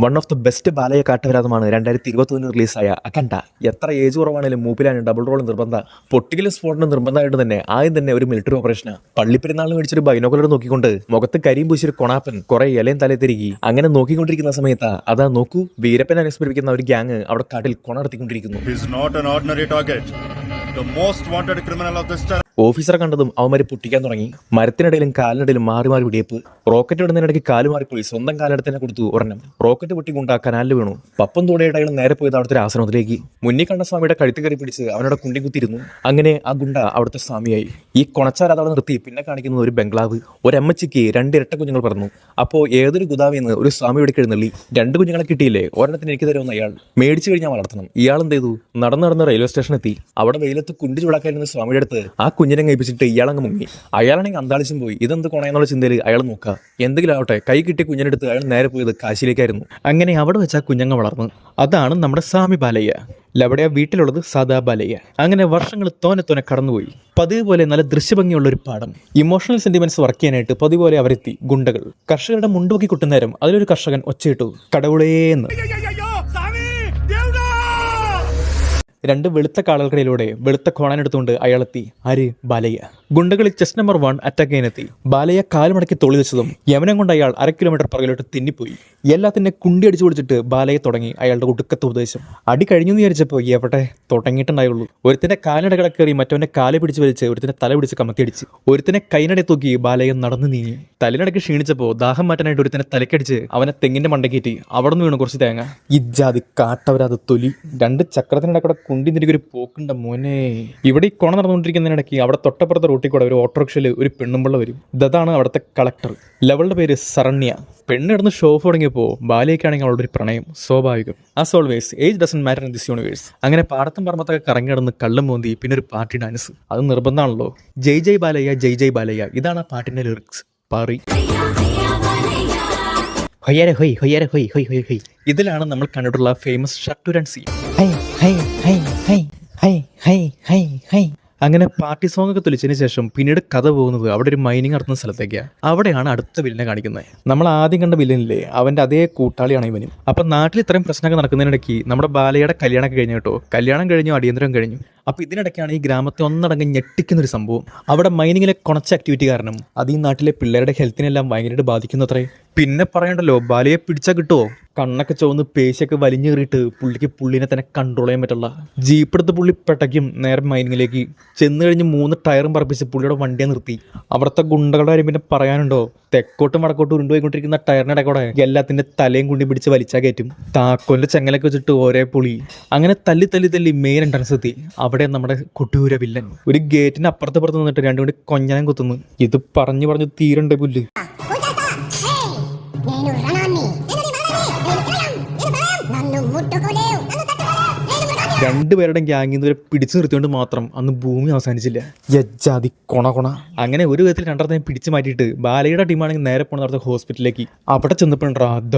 One of the best Balayya കാട്ടുവരാതമാണ് 2021 റിലീസായ അഖണ്ഡ. എത്ര ഏജ് കുറവാണെങ്കിലും മൂപ്പിലാണ് ഡബിൾ റോൾ നിർബന്ധ. പൊട്ടിക്കൽ സ്പോട്ടിന് നിർബന്ധമായിട്ട് തന്നെ ആദ്യം തന്നെ ഒരു മിലിറ്ററി ഓപ്പറേഷനാണ്. പള്ളിപ്പെരുന്നാളിന് മേടിച്ചൊരു ബൈനോക്കുലർ നോക്കിക്കൊണ്ട് മുഖത്ത് കരിയും പൂശിയൊരു കൊണാപ്പൻ കുറെ ഇലയും തലേ തിരികി അങ്ങനെ നോക്കിക്കൊണ്ടിരിക്കുന്ന സമയത്ത് അതാ നോക്കൂ, വീരപ്പനെ അനുസ്മരിപ്പിക്കുന്ന ഒരു ഗ്യാങ് അവിടെ കാട്ടിൽ കൊണ നടത്തിക്കൊണ്ടിരിക്കുന്നു. ഓഫീസറെ കണ്ടതും അവന്മാര് പൊട്ടിക്കാൻ തുടങ്ങി. മരത്തിനിടയിലും കാലിനിടയിലും മാറി മാറി വെടിയപ്പ്. റോക്കറ്റ് വിടുന്നതിനിടയ്ക്ക് കാല് മാറിപ്പോയി സ്വന്തം കാലെടുത്ത് തന്നെ കൊടുത്തു ഒരെണ്ണം. റോക്കറ്റ് പൊട്ടി കൊണ്ടാ കനാലിൽ വീണു. പപ്പം തോടെയായിട്ട് അയാൾ നേരെ പോയത് അവിടുത്തെ ഒരു ആശ്രമത്തിലേക്ക്. മുന്നിൽ കണ്ട സ്വാമിയുടെ കഴുത്ത് കയറി പിടിച്ച് അവനോട് കുണ്ടി കുത്തിയിരുന്നു. അങ്ങനെ ആ ഗുണ്ട അവിടുത്തെ സ്വാമിയായി. ഈ കൊണച്ചാൽ അതവിടെ നിർത്തി പിന്നെ കാണിക്കുന്നത് ഒരു ബംഗ്ലാവ്. ഒരമ്മച്ചിക്ക് 2 ഇരട്ട കുഞ്ഞുങ്ങൾ പറഞ്ഞു. അപ്പോൾ ഏതൊരു ഗുദാവിന്ന് ഒരു സ്വാമി ഇവിടെ എഴുന്നള്ളി 2 കുഞ്ഞുങ്ങളെ കിട്ടിയില്ലേ, ഒരെണ്ണത്തിന് എനിക്ക് തരുമെന്ന് അയാൾ മേടിച്ചു കഴിഞ്ഞാൽ വളർത്തണം. ഇയാൾ എന്ത് ചെയ്തു, നടന്ന് റെയിൽവേ സ്റ്റേഷൻ എത്തി. അവിടെ വെയിലത്ത് കുണ്ടി ചൂടാക്കായിരുന്ന സ്വാമിയുടെ അടുത്ത് ആ കുഞ്ഞിനെ കഴിപ്പിച്ചിട്ട് ഇയാളങ്ങ് മുങ്ങി. അയാളാണെങ്കിൽ അന്താളിച്ചും പോയി. ഇതെന്ത് കൊണയെന്നുള്ള ചിന്തയിൽ അയാൾ നോക്കുക. എന്തെങ്കിലും ആവട്ടെ, കൈ കിട്ടിയ കുഞ്ഞിനെടുത്ത് അയാൾ നേരെ പോയത് കാശിയിലേക്കായിരുന്നു. അങ്ങനെ അവിടെ വെച്ച് ആ കുഞ്ഞങ്ങ് വളർന്നു. അതാണ് നമ്മുടെ സ്വാമി ബാലയ്യ. ലവിടെ വീട്ടിലുള്ളത് സാദാ ബാലയ്യ. അങ്ങനെ വർഷങ്ങൾ തോനെ കടന്നുപോയി. പതിവ് പോലെ നല്ല ദൃശ്യഭംഗിയുള്ള ഒരു പാടം. ഇമോഷണൽ സെന്റിമെന്റ്സ് വർക്ക് ചെയ്യാനായിട്ട് പതിവ് പോലെ അവരെത്തി. ഗുണ്ടകൾ കർഷകരുടെ മുണ്ടുപൊക്കി കുട്ടുന്നേരം അതിലൊരു കർഷകൻ ഒച്ചയിട്ടു, കടവുളേന്ന്. 2 വെളുത്ത കാളുകൾക്കിടയിലൂടെ വെളുത്ത കോണാനെടുത്തുകൊണ്ട് അയാളെത്തി. ആര്? ബാലയ്യ. ഗുണ്ടകളിൽ ചെസ്റ്റ് നമ്പർ 1 അറ്റാക്ക് ചെയ്യാനെത്തി. ബാലയ്യ കാലുമടക്കി തോളി വെച്ചതും യമനം കൊണ്ട് അയാൾ 1/2 കിലോമീറ്റർ പുറകിലോട്ട് തിന്നിപ്പോയി. എല്ലാത്തിനെ കുണ്ടി അടിച്ചു പൊടിച്ചിട്ട് ബാലയെ തുടങ്ങി അയാളുടെ ഒടുക്കത്തെ ഉപദേശം. അടി കഴിഞ്ഞു വിചാരിച്ചപ്പോൾ എവിടെ തുടങ്ങിയിട്ടുണ്ടായുള്ളൂ. ഒരുത്തിന്റെ കാലിനടകളെ കയറി മറ്റവന്റെ കാല് പിടിച്ച് വലിച്ച് ഒരുത്തിന്റെ തല പിടിച്ച് കമത്തിയടിച്ച് ഒരുത്തിനെ കൈനടെ തൂക്കി ബാലയെ നടന്നു നീങ്ങി. തലിനടക്ക് ക്ഷീണിച്ചപ്പോൾ ദാഹം മാറ്റാനായിട്ട് ഒരുത്തിനെ തലക്കടിച്ച് അവനെ തെങ്ങിന്റെ മണ്ടക്കേറ്റി അവിടെ നിന്ന് വീണു കുറച്ച് തേങ്ങ. ഇജ്ജാതി കാട്ടവരാത് തൊലി. 2 ചക്രത്തിനിടക്കൂടെ കുണ്ടി തിരികൊരു പോക്കുണ്ട മോനെ. ഇവിടെ ഈ കൊണ നടന്നുകൊണ്ടിരിക്കുന്നതിനിടയ്ക്ക് അവിടെ തൊട്ടപ്പുറത്തെ റൂട്ടിൽ കൂടെ ഒരു ഓട്ടോറിക്ഷയിൽ ഒരു പെണ്ണുമ്പിള്ള വരും. ഇതാണ് അവിടുത്തെ കളക്ടർ. ലവളുടെ പേര് സരണ്യ. പെണ്ണ് കിടന്ന് ഷോ ഓഫ് തുടങ്ങിയപ്പോൾ ബാലയ്ക്കാണെങ്കിൽ അവളുടെ ഒരു പ്രണയം സ്വാഭാവികം. As always age doesn't matter in this universe. അങ്ങനെ പാടത്തും പറമ്പത്തൊക്കെ കറങ്ങി കിടന്ന് കള്ളും മോന്തി പിന്നെ ഒരു പാർട്ടി ഡാൻസ്. അത് നിർബന്ധമാണല്ലോ. ജയ് ജയ് ബാലയ്യ, ജയ് ജയ് ബാലയ്യ. ഇതാണ് ആ പാട്ടിന്റെ ലിറിക്സ്. പാറി ഹൊയ്യരെ ഹൊയ് ഹൊയ്യരെ ഹൊയ് ഹൊയ് ഹൊയ് ഹൊയ്. ഇതിലാണ് നമ്മൾ കണ്ടിട്ടുള്ള ഫേമസ് ഷട്ടുരൻ സീൻ. അങ്ങനെ പാർട്ടി സോങ് ഒക്കെ തുലിച്ചതിന് ശേഷം പിന്നീട് കഥ പോകുന്നത് അവിടെ ഒരു മൈനിങ് നടത്തുന്ന സ്ഥലത്തേക്കാണ്. അവിടെയാണ് അടുത്ത വില്ലനെ കാണിക്കുന്നത്. നമ്മൾ ആദ്യം കണ്ട വില്ലനില്ലേ, അവന്റെ അതേ കൂട്ടാളിയാണ് ഇവനും. അപ്പൊ നാട്ടിൽ ഇത്രയും പ്രശ്നമൊക്കെ നടക്കുന്നതിനിടയ്ക്ക് നമ്മുടെ ബാലയുടെ കല്യാണമൊക്കെ കഴിഞ്ഞു കേട്ടോ. കല്യാണം കഴിഞ്ഞു, അടിയന്തരം കഴിഞ്ഞു. അപ്പോൾ ഇതിനിടയ്ക്കാണ് ഈ ഗ്രാമത്തെ ഒന്നടങ്കം ഞെട്ടിക്കുന്നൊരു സംഭവം. അവിടെ മൈനിങ്ങിലെ കുറച്ച് ആക്ടിവിറ്റി കാരണം അത് ഈ നാട്ടിലെ പിള്ളേരുടെ ഹെൽത്തിനെല്ലാം ഭയങ്കരമായിട്ട് ബാധിക്കുന്നത്രേ. പിന്നെ പറയണ്ടല്ലോ, ബാലയെ പിടിച്ചാൽ കിട്ടുമോ? കണ്ണൊക്കെ ചുവന്ന് പേശിയൊക്കെ വലിഞ്ഞു കയറിയിട്ട് പുള്ളിക്ക് പുള്ളിനെ തന്നെ കൺട്രോൾ ചെയ്യാൻ പറ്റുള്ള. ജീപ്പെടുത്ത് പുള്ളി പെട്ടയ്ക്കും നേരെ മൈനിങ്ങിലേക്ക് ചെന്ന് കഴിഞ്ഞ് 3 ടയറും പറപ്പിച്ച് പുള്ളിയുടെ വണ്ടിയെ നിർത്തി. അവിടുത്തെ ഗുണ്ടകളുടെ കാര്യം പിന്നെ പറയാനുണ്ടോ? തെക്കോട്ടും വടക്കോട്ടും ഉരുണ്ടുപോയിക്കൊണ്ടിരിക്കുന്ന ടയറിനിടെ കൂടെ എല്ലാത്തിന്റെ തലയും കുണ്ടി പിടിച്ച് വലിച്ചാൽ കയറ്റും. താക്കോലിന്റെ ചെങ്ങലൊക്കെ വെച്ചിട്ട് ഒരേ പുളി. അങ്ങനെ തല്ലി മെയിൻ എൻട്രൻസ് എത്തി. അവിടെ നമ്മുടെ കൊട്ടൂര വില്ലൻ ഒരു ഗേറ്റിന് അപ്പുറത്ത് നിന്നിട്ട് 2 കൂടി കൊഞ്ഞാനം കുത്തുന്നു. ഇത് പറഞ്ഞു തീരണ്ടേ പുല്ല്. രണ്ടുപേരുടെയും ഗ്യാങ്ങിൽ നിന്ന് പിടിച്ചു നിർത്തിക്കൊണ്ട് മാത്രം അന്ന് ഭൂമി അവസാനിച്ചില്ല. യജ്ജാതി കൊണ. അങ്ങനെ ഒരു വിധത്തിൽ രണ്ടെണ്ണத்தைയും പിടിച്ചു മാറ്റിയിട്ട് ബാലയുടെ ടീമാണെങ്കിൽ നേരെ പോകണം നടത്ത ഹോസ്പിറ്റലിലേക്ക്. അവിടെ ചെന്നപ്പോഴാ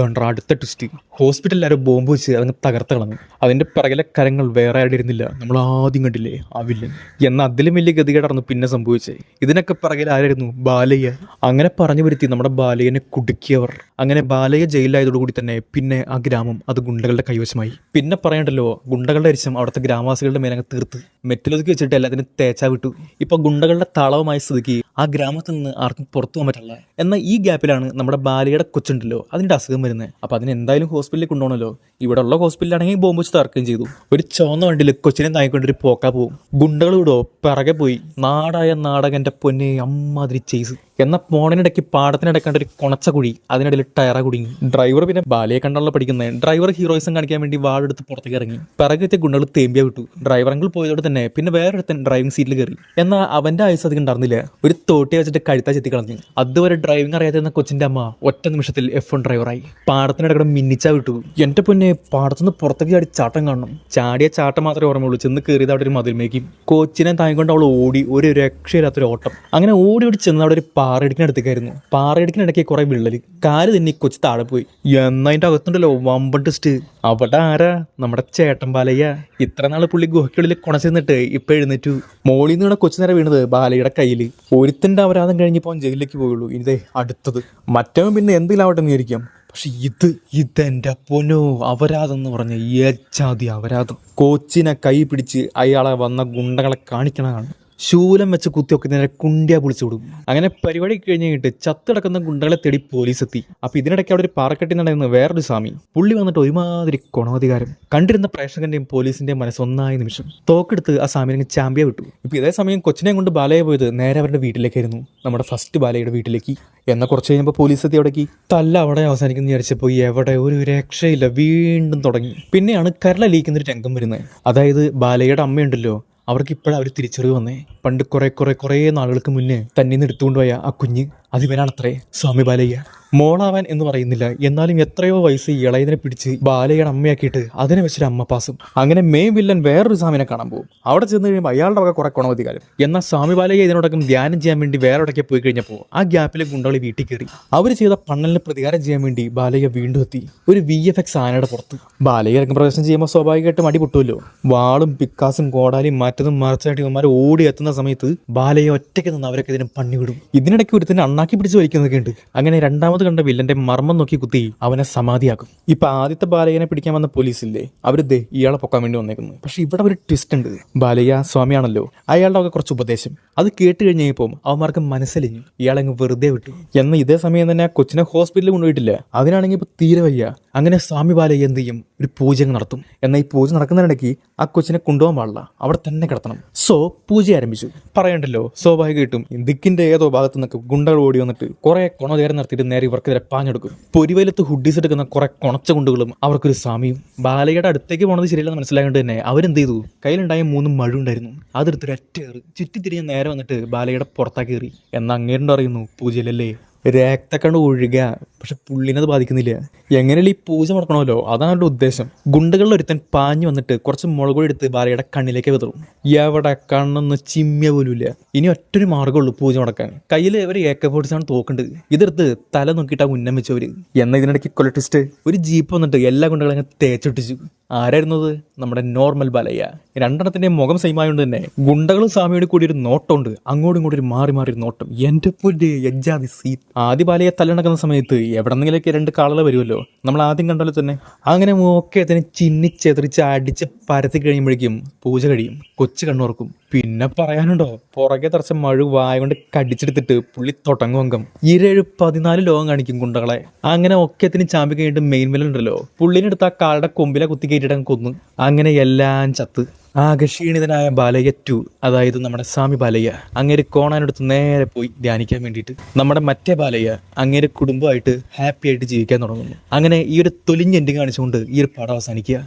അടുത്ത ട്വിസ്റ്റ്. ഹോസ്പിറ്റലിൽ ആരോ ബോംബ് വെച്ച് അതങ്ങ് തകർത്ത് കളഞ്ഞു. അതിന്റെ പിറകിലെ കരങ്ങൾ വേറെ ആയിട്ട് ഇരുന്നില്ല. നമ്മൾ ആദ്യം കണ്ടില്ലേ ആ വില്ലൻ. എന്നാൽ അതിലും വലിയ ഗതികേടായിരുന്നു പിന്നെ സംഭവിച്ചത്. ഇതിനൊക്കെ പിറകിൽ ആരായിരുന്നു? ബാലയ്യ. അങ്ങനെ പറഞ്ഞു വരുത്തി നമ്മുടെ ബാലയ്യനെ കുടുക്കിയവർ. അങ്ങനെ ബാലയ്യ ജയിലിലായതോടുകൂടി തന്നെ പിന്നെ ആ ഗ്രാമം അത് ഗുണ്ടകളുടെ കൈവശമായി. പിന്നെ പറയണ്ടല്ലോ, ഗുണ്ടകളുടെ അരിശം അവിടുത്തെ ഗ്രാമവാസികളുടെ മേലങ്ങ് തീർത്ത് മെറ്റലൊതുക്കി വെച്ചിട്ട് എല്ലാത്തിനും തേച്ചാ വിട്ടു. ഇപ്പൊ ഗുണ്ടകളുടെ താളവുമായ സ്ഥിതിക്ക് ആ ഗ്രാമത്തിൽ നിന്ന് ആർക്കും പുറത്തു പോകാൻ പറ്റില്ല. എന്നാൽ ഈ ഗ്യാപ്പിലാണ് നമ്മുടെ ബാലയുടെ കൊച്ചുണ്ടല്ലോ അതിന്റെ അസുഖം വരുന്നത്. അപ്പൊ അതിന് എന്തായാലും ഹോസ്പിറ്റലിൽ കൊണ്ടുപോകണല്ലോ. ഇവിടെ ഉള്ള ഹോസ്പിറ്റലാണെങ്കിൽ ബോംബ് വെച്ച് തർക്കം ചെയ്തു. ഒരു ചുവന്ന വണ്ടിയിൽ കൊച്ചിനെ താങ്ങിക്കൊണ്ടൊരു പോക്കാ പോവും. ഗുണ്ടകൾ വിടോ പിറകെ പോയി. നാടായ നാടകന്റെ പൊന്നെ അമ്മാതിരി ചെയ്സ്. എന്നാൽ പോണിനിടയ്ക്ക് പാടത്തിനിടയ്ക്കാണ്ട് ഒരു കൊണച്ച കുഴി, അതിനിടയിൽ ടയറ കുടുങ്ങി. ഡ്രൈവർ പിന്നെ ബാലയെ കണ്ടുള്ള പഠിക്കുന്നത്. ഡ്രൈവർ ഹീറോയിസം കാണിക്കാൻ വേണ്ടി വാടെടുത്ത് പുറത്തേക്ക് ഇറങ്ങി. പിറകെത്തിയ ഗുണ്ടകൾ തേമ്പിയ വിട്ടു. ഡ്രൈവറെങ്കിൽ പോയതോടെ തന്നെ പിന്നെ വേറൊരുത്തൻ ഡ്രൈവിംഗ് സീറ്റിൽ കയറി. എന്നാൽ അവന്റെ ആയുസ് അധികം ഉണ്ടായിരുന്നില്ല. ഒരു തോട്ടിയെ വെച്ചിട്ട് കഴുത്താ ചെത്തി കളഞ്ഞു. അതുവരെ ഡ്രൈവിംഗ് അറിയാതിരുന്ന കൊച്ചിന്റെ അമ്മ ഒറ്റ നിമിഷത്തിൽ F1 ഡ്രൈവറായി. പാടത്തിനിടയ്ക്ക് മിന്നിച്ചാ വിട്ടു. എന്റെ പൊന്നെ, പാടത്തുനിന്ന് പുറത്തേക്ക് ചാടി ചാട്ടം കാണണം. ചാടിയ ചാട്ടം മാത്രമേ ഓർമ്മയുള്ളൂ. ചെന്ന് കയറിയത് അവിടെ ഒരു മതിൽമേക്കും. കൊച്ചിനെ താങ്ങിക്കൊണ്ട് അവൾ ഓടി. ഒരു രക്ഷയില്ലാത്തൊരു ഓട്ടം. അങ്ങനെ ഓടി ചെന്ന് അവിടെ ഒരു പാറയിടിക്കിനടുത്തേക്കായിരുന്നു. പാറയിടിക്കിനിടയ്ക്ക് കുറെ വിള്ളല്. കാല് തന്നെ കൊച്ചു താഴെ പോയി. എന്നതിന്റെ അകത്തുണ്ടല്ലോ വമ്പൻ ടെസ്റ്റ്. അവിടെ ആരാ? നമ്മുടെ ചേട്ടൻ ബാലയ്യ. ഇത്ര നാള് പുള്ളി ഗുഹയ്ക്കുള്ളിൽ കുണച്ചിരുന്നിട്ട് ഇപ്പൊ എഴുന്നേറ്റു. മോളിൽ നിന്ന് കൊച്ചു നേരെ വീണത് ബാലയുടെ കയ്യിൽ. ഒരുത്തന്റെ അപരാധം കഴിഞ്ഞപ്പോൾ ജയിലിലേക്ക് പോയുള്ളൂ. ഇതേ അടുത്തത്. മറ്റവൻ പിന്നെ എന്തെങ്കിലും ആവട്ടെ എന്ന് വിചാരിക്കാം. പക്ഷെ ഇതെന്റെ പൊന്നോ അപരാധം പറഞ്ഞ ഏജാതി അപരാധം. കോച്ചിനെ കൈ പിടിച്ച് അയാളെ വന്ന ഗുണ്ടകളെ കാണിക്കണതാണ്. ശൂലം വെച്ച് കുത്തിയൊക്കെ നേരെ കുണ്ടിയാ പൊളിച്ചു വിടും. അങ്ങനെ പരിപാടി കഴിഞ്ഞിട്ട് ചത്തിടക്കുന്ന ഗുണ്ടകളെ തേടി പോലീസ് എത്തി. അപ്പൊ ഇതിനിടയ്ക്ക് അവിടെ ഒരു പാറക്കെട്ടി നടക്കുന്ന വേറൊരു സ്വാമി. പുള്ളി വന്നിട്ട് ഒരുമാതിരി ഗുണാധികാരം. കണ്ടിരുന്ന പ്രേക്ഷകന്റെയും പോലീസിന്റെയും മനസ്സൊന്നായ നിമിഷം തോക്കെടുത്ത് ആ സ്വാമിനെ ചാമ്പ്യ വിട്ടു. ഇപ്പൊ ഇതേ സമയം കൊച്ചിനെ കൊണ്ട് ബാലയെ പോയത് നേരെ അവരുടെ വീട്ടിലേക്കായിരുന്നു, നമ്മുടെ ഫസ്റ്റ് ബാലയുടെ വീട്ടിലേക്ക്. എന്നാൽ കുറച്ച് കഴിഞ്ഞപ്പോൾ പോലീസ് എത്തി അവിടേക്ക്. തല്ല അവിടെ അവസാനിക്കുന്ന വിചാരിച്ചപ്പോൾ എവിടെ ഒരു രക്ഷയില്ല, വീണ്ടും തുടങ്ങി. പിന്നെയാണ് കരളലിയിക്കുന്നൊരു രംഗം വരുന്നത്. അതായത് ബാലയുടെ അമ്മയുണ്ടല്ലോ, അവർക്ക് ഇപ്പോഴാണ് അവർ തിരിച്ചറിവ് വന്നേ. പണ്ട് കുറേ നാളുകൾക്ക് മുന്നേ തന്നെ എടുത്തുകൊണ്ടുപോയ ആ കുഞ്ഞ് അതിവനാണത്രേ സ്വാമി ബാലയ്യ. മോളാവാൻ എന്ന് പറയുന്നില്ല, എന്നാലും എത്രയോ വയസ്സ് ഇളയതിനെ പിടിച്ച് ബാലയുടെ അമ്മയാക്കിയിട്ട് അതിനെ വെച്ചൊരു അമ്മ പാസം. അങ്ങനെ മെയിൻ വില്ലൻ വേറൊരു സ്വാമിനെ കാണാൻ പോകും. അവിടെ ചെന്ന് കഴിയുമ്പോൾ അയാളുടെ വക കുറെ ഗുണവധികാരം. എന്നാൽ സ്വാമി ബാലയ്യ ഇതിനോടൊപ്പം ധ്യാനം ചെയ്യാൻ വേണ്ടി വേറെ ഇടയ്ക്ക് പോയി കഴിഞ്ഞപ്പോൾ ആ ഗ്യാപ്പിലെ ഗുണ്ടകളി വീട്ടിൽ കയറി. അവർ ചെയ്ത പണ്ണലിന് പ്രതികാരം ചെയ്യാൻ വേണ്ടി ബാലയ്യ വീണ്ടും എത്തി ഒരു VFX ആനയുടെ പുറത്ത്. ബാലയ്യ രംഗപ്രവേശനം ചെയ്യുമ്പോൾ സ്വാഭാവികമായിട്ടും അടി പൊട്ടുമല്ലോ. വാളും പിക്കാസും കോടാലിയും മാറ്റതും മറിച്ചായിട്ട് ഇവന്മാർ ഓടി എത്തുന്ന സമയത്ത് ബാലയ്യ ഒറ്റയ്ക്ക് നിന്ന് അവരൊക്കെ ഇതിനെ പണി വിടും. ഇതിനിടയ്ക്ക് ഒരുത്തിന് അണ്ണാക്കി പിടിച്ച് വലിക്കുന്നതൊക്കെ ഉണ്ട്. അങ്ങനെ രണ്ടാമത് കണ്ട വില്ലന്റെ മർമ്മം നോക്കി കുത്തി അവനെ സമാധിയാക്കും. ഇപ്പൊ ആദ്യത്തെ ബാലയ്യനെ പിടിക്കാൻ വന്ന പോലീസില്ലേ, അവര് ഇയാളെ പൊക്കാൻ വേണ്ടി വന്നേക്കുന്നു. പക്ഷെ ഇവിടെ ഒരു ട്വിസ്റ്റ് ഉണ്ട്. ബാലയ്യ സ്വാമിയാണല്ലോ, അയാളുടെ ഒക്കെ കുറച്ച് ഉപദേശം അത് കേട്ട് കഴിഞ്ഞപ്പോൾ അവന്മാർക്ക് മനസ്സിലിഞ്ഞു, ഇയാളങ്ങ് വെറുതെ വിട്ടു. എന്നാൽ ഇതേ സമയം തന്നെ ആ കൊച്ചിനെ ഹോസ്പിറ്റലിൽ കൊണ്ടുപോയിട്ടില്ല. അതിനാണെങ്കിൽ ഇപ്പൊ തീരെ വയ്യ. അങ്ങനെ സ്വാമി ബാലയ്യ എന്ത് ചെയ്യും, ഒരു പൂജ നടത്തും. എന്നാൽ ഈ പൂജ നടക്കുന്നതിനിടയ്ക്ക് ആ കൊച്ചിനെ കൊണ്ടുപോകാൻ പാടില്ല, അവിടെ തന്നെ കിടത്തണം. സോ പൂജ ആരംഭിച്ചു. പറയണ്ടല്ലോ, സ്വാഭാവികമായിട്ടും ദിക്കിന്റെ ഏതോ ഭാഗത്തു നിന്നൊക്കെ ഗുണ്ടകൾ ഓടി വന്നിട്ട് കുറെ കുണതേരം നടത്തിയിട്ട് നേരെ ഇവർക്കെതിരെ പാഞ്ഞെടുക്കും. പൊരിവലത്ത് ഹുഡീസ് എടുക്കുന്ന കുറെ കുണച്ച ഗുണ്ടുകളും അവർക്കൊരു സ്വാമിയും. ബാലയുടെ അടുത്തേക്ക് പോണത് ശരിയല്ലെന്ന് മനസ്സിലായതുകൊണ്ട് തന്നെ അവരെന്ത് ചെയ്തു, കയ്യിലുണ്ടായ 3 മഴ ഉണ്ടായിരുന്നു, അതെടുത്തൊരു ഒറ്റയേറ് ചുറ്റിത്തിരിഞ്ഞ് നേരെ വന്നിട്ട് ബാലയുടെ പുറത്താക്കി കയറി. എന്നാൽ അങ്ങേരുണ്ട് അറിയുന്നു പൂജയിലല്ലേ രക്തക്കണ്ട് ഒഴുക. പക്ഷെ പുള്ളിനത് ബാധിക്കുന്നില്ല. എങ്ങനെയുള്ള ഈ പൂജ നടക്കണമല്ലോ, അതാണ് അവരുടെ ഉദ്ദേശം. ഗുണ്ടകളിൽ ഒരുത്തൻ പാഞ്ഞു വന്നിട്ട് കുറച്ച് മുളക് എടുത്ത് ബാലയുടെ കണ്ണിലേക്ക് വിതറും. എവിടെ കണ്ണൊന്ന് ചിമ്മിയ പോലുമില്ല. ഇനി ഒറ്റൊരു മാർഗ്ഗമുള്ളൂ പൂജ നടക്കാൻ. കയ്യിൽ ഒരു AK-47 തോക്കുണ്ട്. ഇതെടുത്ത് തല നോക്കിയിട്ട് ഉന്നം വെച്ചവര്. എന്നാൽ ഇതിനിടയ്ക്ക് കൊലട്ടിസ്റ്റ് ഒരു ജീപ്പ് വന്നിട്ട് എല്ലാ ഗുണ്ടകളെ തേച്ചൊട്ടിച്ചു. ആരായിരുന്നത്, നമ്മുടെ നോർമൽ ബാലയ്യ. രണ്ടെണ്ണത്തിന്റെ മുഖം സെയിമായോണ്ട് തന്നെ ഗുണ്ടകളും സ്വാമിയോട് കൂടി ഒരു നോട്ടമുണ്ട്, അങ്ങോട്ടും ഇങ്ങോട്ടും ഒരു മാറി ഒരു നോട്ടം. എന്റെ പൊന്നെ എജ്ജാതി സീറ്റ്. ആദ്യ ബാലയെ തല്ലണക്കുന്ന സമയത്ത് എവിടെന്നെങ്കിലൊക്കെ 2 കാളുകൾ വരുമല്ലോ, നമ്മൾ ആദ്യം കണ്ടാലും തന്നെ. അങ്ങനെ ഒക്കെ അതിനെ ചിന്നിച്ചെതറിച്ച് അടിച്ച് പരത്തി കഴിയുമ്പോഴേക്കും പൂജ കഴിയും. കൊച്ചു കണ്ണുറക്കും. പിന്നെ പറയാനുണ്ടോ, പുറകെ തറച്ച മഴ വായ കൊണ്ട് കടിച്ചെടുത്തിട്ട് പുള്ളി തൊട്ടങ്ങും അംഗം 14 ലോകം കാണിക്കും ഗുണ്ടകളെ. അങ്ങനെ ഒക്കത്തിന് ചാമ്പി കഴിഞ്ഞിട്ട് മെയിൻ വില്ലൻ ഉണ്ടല്ലോ, പുള്ളിനെടുത്ത് ആ കാളുടെ കൊമ്പിലെ കുത്തി കയറ്റിട്ട് കൊന്നു. അങ്ങനെ എല്ലാം ചത്ത്. ആകെ ക്ഷീണിതനായ ബാലയ്യ 2, അതായത് നമ്മുടെ സ്വാമി ബാലയ്യ, അങ്ങേര് കോണാനെടുത്ത് നേരെ പോയി ധ്യാനിക്കാൻ വേണ്ടിയിട്ട്. നമ്മുടെ മറ്റേ ബാലയ്യ അങ്ങേര് കുടുംബമായിട്ട് ഹാപ്പി ആയിട്ട് ജീവിക്കാൻ തുടങ്ങുന്നു. അങ്ങനെ ഈ ഒരു തൊലിഞ്ഞ് എൻഡിങ് കാണിച്ചുകൊണ്ട് ഈ ഒരു പടം അവസാനിക്കുക.